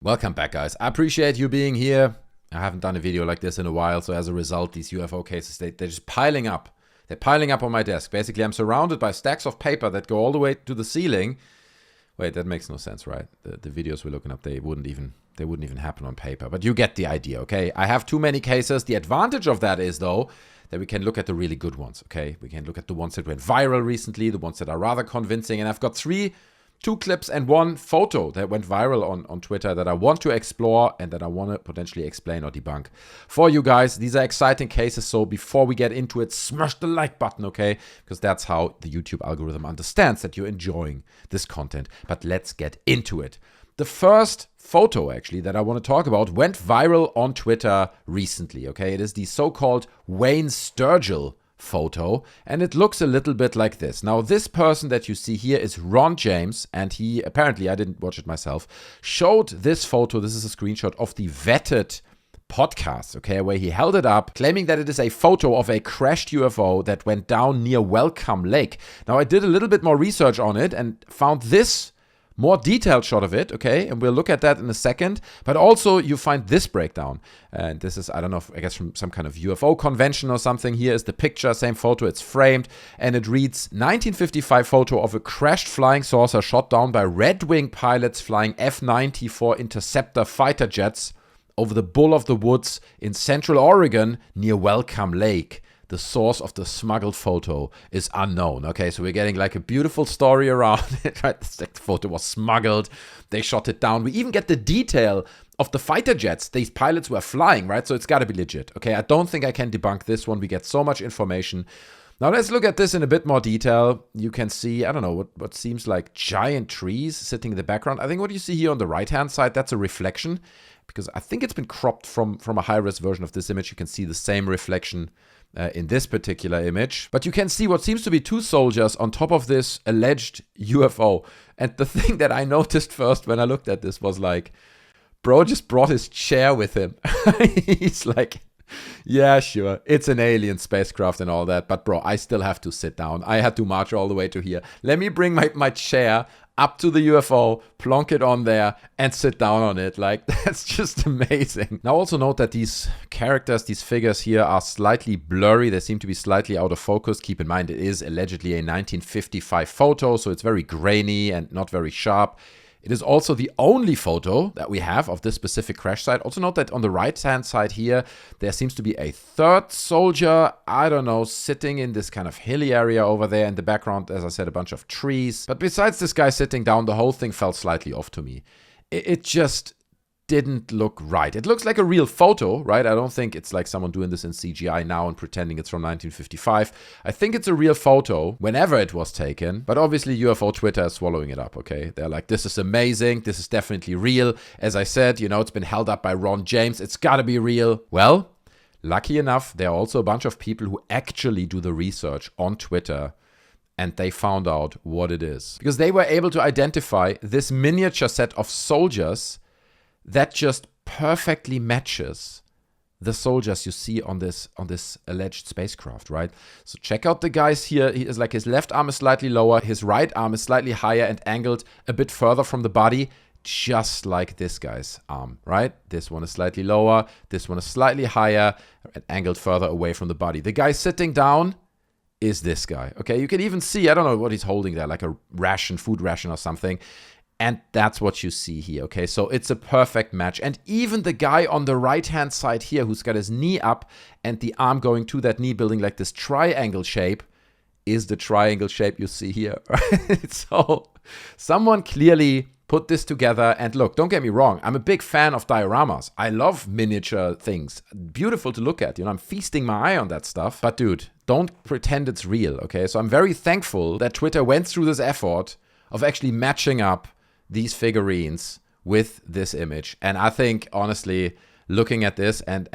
Welcome back, guys. I appreciate you being here. I haven't done a video like this in a while, so as a result, these UFO cases, they're just piling up. They're piling up on my desk. Basically, I'm surrounded by stacks of paper that go all the way to the ceiling. Wait, that makes no sense, right? The videos we're looking up, they wouldn't even happen on paper. But you get the idea, okay? I have too many cases. The advantage of that is, though, that we can look at the really good ones, okay? We can look at the ones that went viral recently, the ones that are rather convincing. And I've got two clips and one photo that went viral on Twitter that I want to explore and that I want to potentially explain or debunk for you guys. These are exciting cases, so before we get into it, smash the like button, okay? Because that's how the YouTube algorithm understands that you're enjoying this content. But let's get into it. The first photo, actually, that I want to talk about went viral on Twitter recently, okay? It is the so-called Wayne Sturgill photo, and it looks a little bit like this. Now, this person that you see here is Ron James, and he apparently, I didn't watch it myself, showed this photo. This is a screenshot of the Vetted podcast, okay, where he held it up, claiming that it is a photo of a crashed UFO that went down near Welcome Lake. Now, I did a little bit more research on it and found this more detailed shot of it, okay? And we'll look at that in a second. But also, you find this breakdown. And this is, I don't know, I guess from some kind of UFO convention or something. Here is the picture, same photo, it's framed. And it reads, 1955 photo of a crashed flying saucer shot down by Red Wing pilots flying F-94 Interceptor fighter jets over the Bull of the Woods in Central Oregon near Welcome Lake. The source of the smuggled photo is unknown. Okay, so we're getting like a beautiful story around it, right? The photo was smuggled. They shot it down. We even get the detail of the fighter jets these pilots were flying, right? So it's got to be legit. Okay, I don't think I can debunk this one. We get so much information. Now let's look at this in a bit more detail. You can see, I don't know, what seems like giant trees sitting in the background. I think what you see here on the right-hand side, that's a reflection, because I think it's been cropped from a high-res version of this image. You can see the same reflection in this particular image. But you can see what seems to be two soldiers on top of this alleged UFO. And the thing that I noticed first when I looked at this was like, bro just brought his chair with him. He's like, yeah, sure, it's an alien spacecraft and all that, but bro, I still have to sit down. I had to march all the way to here. Let me bring my chair up to the UFO, plonk it on there, and sit down on it. Like, that's just amazing. Now, also note that these characters, these figures here are slightly blurry. They seem to be slightly out of focus. Keep in mind, it is allegedly a 1955 photo, so it's very grainy and not very sharp. It is also the only photo that we have of this specific crash site. Also note that on the right-hand side here, there seems to be a third soldier, I don't know, sitting in this kind of hilly area over there. In the background, as I said, a bunch of trees. But besides this guy sitting down, the whole thing felt slightly off to me. It just didn't look right. It looks like a real photo, right? I don't think it's like someone doing this in CGI now and pretending it's from 1955. I think it's a real photo whenever it was taken, but obviously UFO Twitter is swallowing it up, okay? They're like, this is amazing. This is definitely real. As I said, you know, it's been held up by Ron James. It's gotta be real. Well, lucky enough, there are also a bunch of people who actually do the research on Twitter, and they found out what it is. Because they were able to identify this miniature set of soldiers that just perfectly matches the soldiers you see on this alleged spacecraft, right? So check out the guys here. He is like, his left arm is slightly lower, his right arm is slightly higher and angled a bit further from the body, just like this guy's arm, right? This one is slightly lower, this one is slightly higher and angled further away from the body. The guy sitting down is this guy, okay? You can even see, I don't know what he's holding there, like a ration, food ration or something. And that's what you see here, okay? So it's a perfect match. And even the guy on the right-hand side here who's got his knee up and the arm going to that knee, building like this triangle shape, is the triangle shape you see here, right? So someone clearly put this together. And look, don't get me wrong, I'm a big fan of dioramas. I love miniature things. Beautiful to look at. You know, I'm feasting my eye on that stuff. But dude, don't pretend it's real, okay? So I'm very thankful that Twitter went through this effort of actually matching up these figurines with this image. And I think, honestly, looking at this and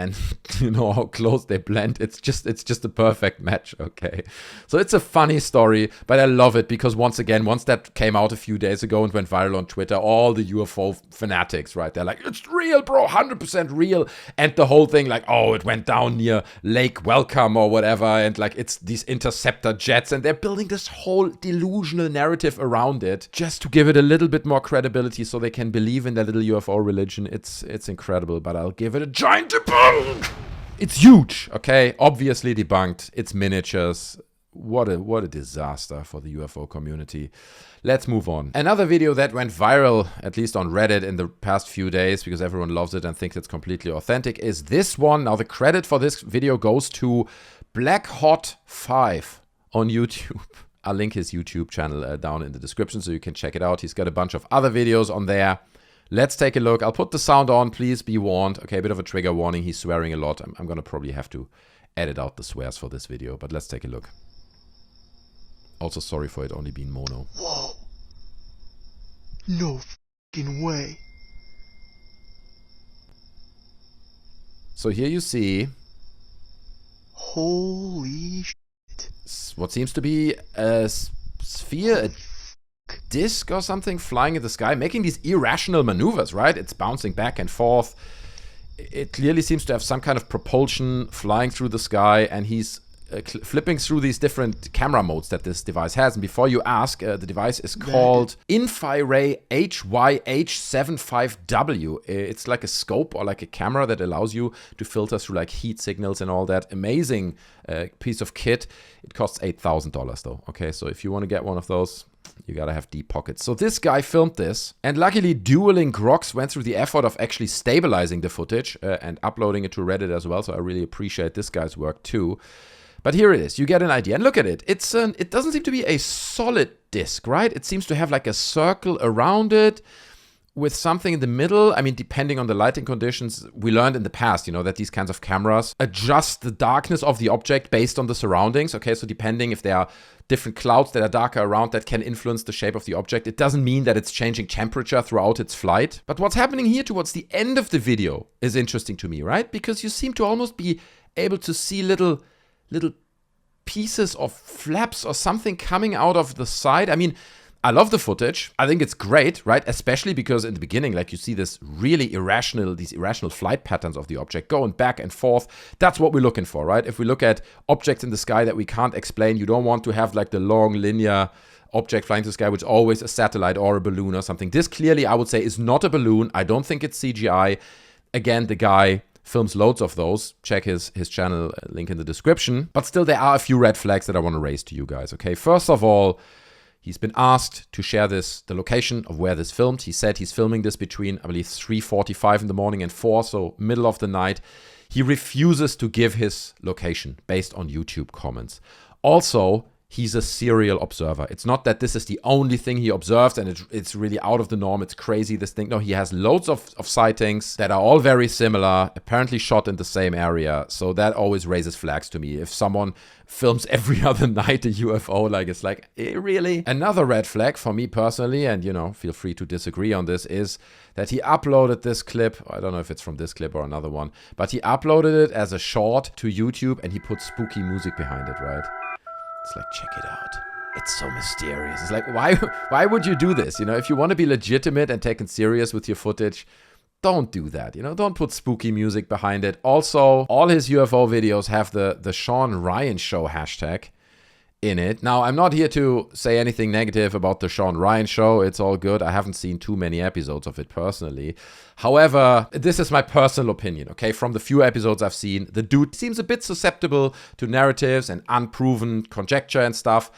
you know how close they blend. It's just a perfect match, okay? So it's a funny story, but I love it because once that came out a few days ago and went viral on Twitter, all the UFO fanatics, right? They're like, it's real, bro, 100% real. And the whole thing like, oh, it went down near Lake Welcome or whatever. And like, it's these interceptor jets and they're building this whole delusional narrative around it just to give it a little bit more credibility so they can believe in their little UFO religion. It's incredible, but I'll give it a giant debunk. It's huge, okay? Obviously debunked. It's miniatures. What a disaster for the UFO community. Let's move on. Another video that went viral, at least on Reddit in the past few days, because everyone loves it and thinks it's completely authentic, is this one. Now, the credit for this video goes to Black Hot 5 on YouTube. I'll link his YouTube channel down in the description so you can check it out. He's got a bunch of other videos on there. Let's take a look. I'll put the sound on. Please be warned. Okay, a bit of a trigger warning. He's swearing a lot. I'm going to probably have to edit out the swears for this video, but let's take a look. Also, sorry for it only being mono. Whoa. No fucking way. So here you see... Holy shit. What seems to be a sphere, a disc or something flying in the sky, making these irrational maneuvers, right? It's bouncing back and forth. It clearly seems to have some kind of propulsion flying through the sky, and he's flipping through these different camera modes that this device has. And before you ask, the device is called Infrared HYH75W. It's like a scope or like a camera that allows you to filter through like heat signals and all that. Amazing piece of kit. It costs $8,000 though. Okay, so if you want to get one of those, you gotta have deep pockets. So this guy filmed this, and luckily Dueling Groks went through the effort of actually stabilizing the footage and uploading it to Reddit as well. So I really appreciate this guy's work too. But here it is. You get an idea. And look at it. It doesn't seem to be a solid disc, right? It seems to have like a circle around it with something in the middle. I mean, depending on the lighting conditions, we learned in the past, you know, that these kinds of cameras adjust the darkness of the object based on the surroundings. Okay, so depending if there are different clouds that are darker around that can influence the shape of the object, it doesn't mean that it's changing temperature throughout its flight. But what's happening here towards the end of the video is interesting to me, right? Because you seem to almost be able to see little pieces of flaps or something coming out of the side. I mean, I love the footage. I think it's great, right? Especially because in the beginning, like you see this really these irrational flight patterns of the object going back and forth. That's what we're looking for, right? If we look at objects in the sky that we can't explain, you don't want to have like the long linear object flying to the sky, which is always a satellite or a balloon or something. This clearly, I would say, is not a balloon. I don't think it's CGI. Again, the guy films loads of those. Check his channel, link in the description. But still, there are a few red flags that I want to raise to you guys, okay? First of all, he's been asked to share the location of where this filmed. He said he's filming this between, I believe, 3:45 in the morning and 4, so middle of the night. He refuses to give his location based on YouTube comments. Also, he's a serial observer. It's not that this is the only thing he observed and it's really out of the norm. It's crazy, this thing. No, he has loads of sightings that are all very similar, apparently shot in the same area. So that always raises flags to me. If someone films every other night a UFO, like it's like, really? Another red flag for me personally, and you know, feel free to disagree on this, is that he uploaded this clip. I don't know if it's from this clip or another one, but he uploaded it as a short to YouTube and he put spooky music behind it, right? It's like, check it out. It's so mysterious. It's like, why would you do this? You know, if you want to be legitimate and taken serious with your footage, don't do that. You know, don't put spooky music behind it. Also, all his UFO videos have the Sean Ryan Show hashtag in it. Now, I'm not here to say anything negative about the Sean Ryan Show. It's all good. I haven't seen too many episodes of it personally. However, this is my personal opinion, okay? From the few episodes I've seen, the dude seems a bit susceptible to narratives and unproven conjecture and stuff.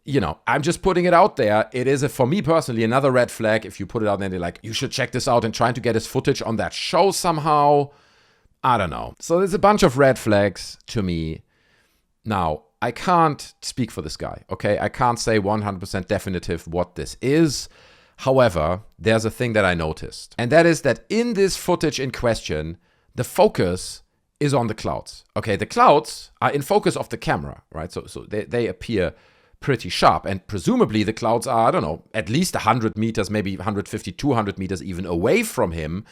You know, I'm just putting it out there. It is, for me personally, another red flag if you put it out there and they're like, you should check this out, and trying to get his footage on that show somehow. I don't know. So there's a bunch of red flags to me. Now, I can't speak for this guy, okay? I can't say 100% definitive what this is. However, there's a thing that I noticed. And that is that in this footage in question, the focus is on the clouds. Okay, the clouds are in focus of the camera, right? So they appear pretty sharp. And presumably the clouds are, I don't know, at least 100 meters, maybe 150, 200 meters even away from him.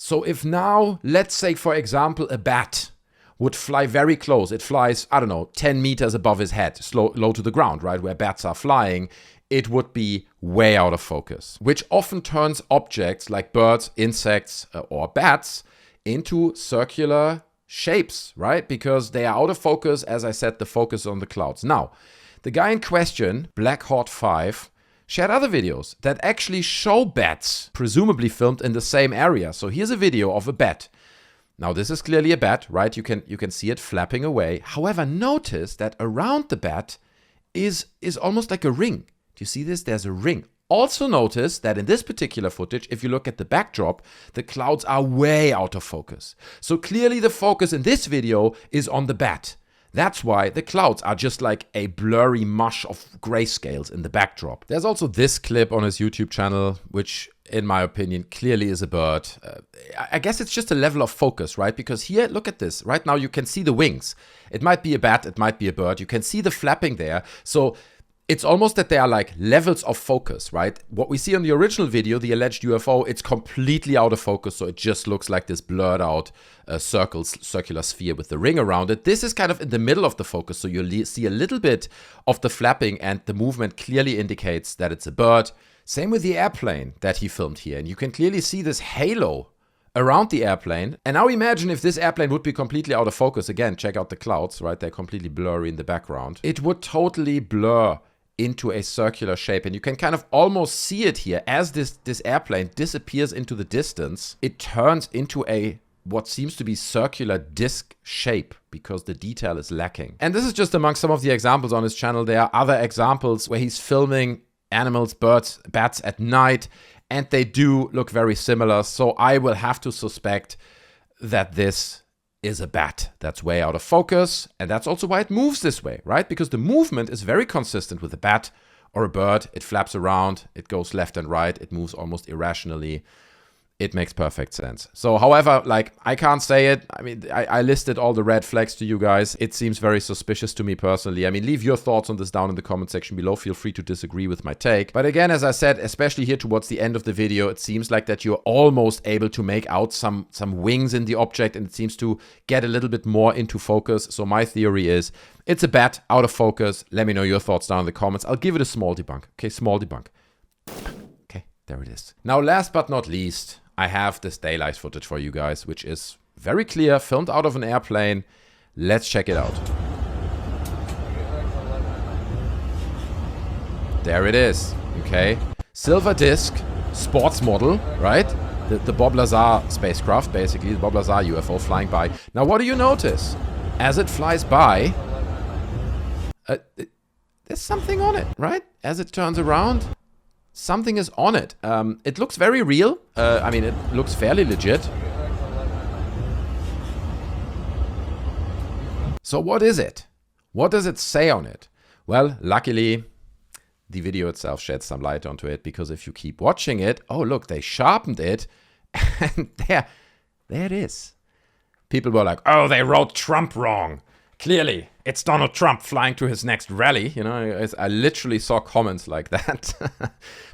So if now, let's say for example, a bat would fly very close. It flies, I don't know, 10 meters above his head, low to the ground, right, where bats are flying. It would be way out of focus, which often turns objects like birds, insects, or bats into circular shapes, right? Because they are out of focus. As I said, the focus on the clouds. Now, the guy in question, BlackHawk5, shared other videos that actually show bats, presumably filmed in the same area. So here's a video of a bat. Now this is clearly a bat, right? You can see it flapping away. However, notice that around the bat is almost like a ring. Do you see this? There's a ring. Also notice that in this particular footage, if you look at the backdrop, the clouds are way out of focus. So clearly the focus in this video is on the bat. That's why the clouds are just like a blurry mush of grayscales in the backdrop. There's also this clip on his YouTube channel, which in my opinion clearly is a bird. I guess it's just a level of focus, right? Because here, look at this. Right now you can see the wings. It might be a bat, it might be a bird. You can see the flapping there. So it's almost that they are like levels of focus, right? What we see on the original video, the alleged UFO, it's completely out of focus. So it just looks like this blurred out circular sphere with the ring around it. This is kind of in the middle of the focus. So you see a little bit of the flapping and the movement clearly indicates that it's a bird. Same with the airplane that he filmed here. And you can clearly see this halo around the airplane. And now imagine if this airplane would be completely out of focus. Again, check out the clouds, right? They're completely blurry in the background. It would totally blur into a circular shape, and you can kind of almost see it here as this airplane disappears into the distance. It turns into a what seems to be circular disc shape because the detail is lacking. And this is just among some of the examples on his channel. There are other examples where he's filming animals, birds, bats at night, and they do look very similar. So I will have to suspect that this is a bat that's way out of focus, and that's also why it moves this way, right? Because the movement is very consistent with a bat or a bird. It flaps around, it goes left and right, it moves almost irrationally. It makes perfect sense. So, however, like, I can't say it. I mean, I listed all the red flags to you guys. It seems very suspicious to me personally. I mean, leave your thoughts on this down in the comment section below. Feel free to disagree with my take. But again, as I said, especially here towards the end of the video, it seems like that you're almost able to make out some wings in the object, and it seems to get a little bit more into focus. So my theory is it's a bat out of focus. Let me know your thoughts down in the comments. I'll give it a small debunk. Okay, small debunk. Okay, there it is. Now, last but not least, I have this daylight footage for you guys, which is very clear, filmed out of an airplane. Let's check it out. There it is, okay? Silver disc, sports model, right? The Bob Lazar spacecraft, basically, the Bob Lazar UFO flying by. Now, what do you notice? As it flies by, there's something on it, right? As it turns around, something is on it. It looks very real. I mean, it looks fairly legit. So what is it? What does it say on it? Well, luckily, the video itself sheds some light onto it, because if you keep watching it, oh, look, they sharpened it, and there it is. People were like, oh, they wrote Trump wrong. Clearly, it's Donald Trump flying to his next rally. You know, I literally saw comments like that.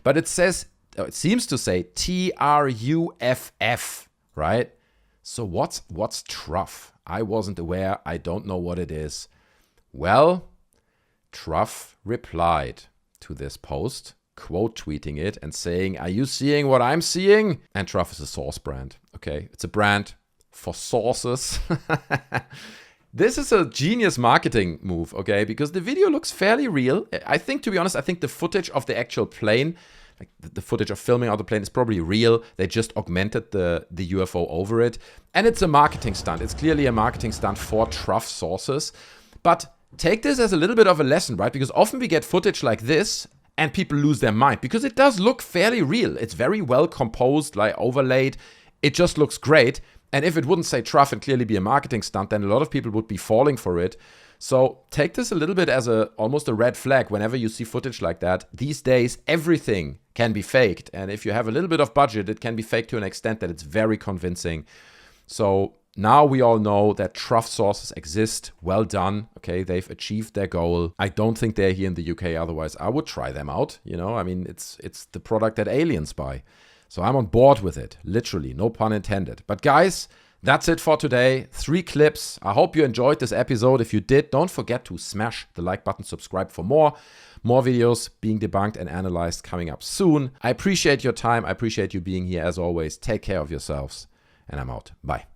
But it says, it seems to say TRUFF, right? So what's truff? I wasn't aware. I don't know what it is. Well, Truff replied to this post, quote tweeting it and saying, are you seeing what I'm seeing? And Truff is a sauce brand, okay? It's a brand for sauces. This is a genius marketing move, okay? Because the video looks fairly real. I think, to be honest, I think the footage of the actual plane, like the footage of filming out the plane, is probably real. They just augmented the UFO over it. And it's a marketing stunt. It's clearly a marketing stunt for Truff sauces. But take this as a little bit of a lesson, right? Because often we get footage like this and people lose their mind because it does look fairly real. It's very well composed, like overlaid. It just looks great. And if it wouldn't say Truff and clearly be a marketing stunt, then a lot of people would be falling for it. So take this a little bit as almost a red flag whenever you see footage like that. These days, everything can be faked. And if you have a little bit of budget, it can be faked to an extent that it's very convincing. So now we all know that Truff sauces exist. Well done. Okay, they've achieved their goal. I don't think they're here in the UK. Otherwise, I would try them out. You know, I mean, it's the product that aliens buy. So I'm on board with it, literally, no pun intended. But guys, that's it for today. 3 clips. I hope you enjoyed this episode. If you did, don't forget to smash the like button, subscribe for more videos being debunked and analyzed coming up soon. I appreciate your time. I appreciate you being here as always. Take care of yourselves, and I'm out. Bye.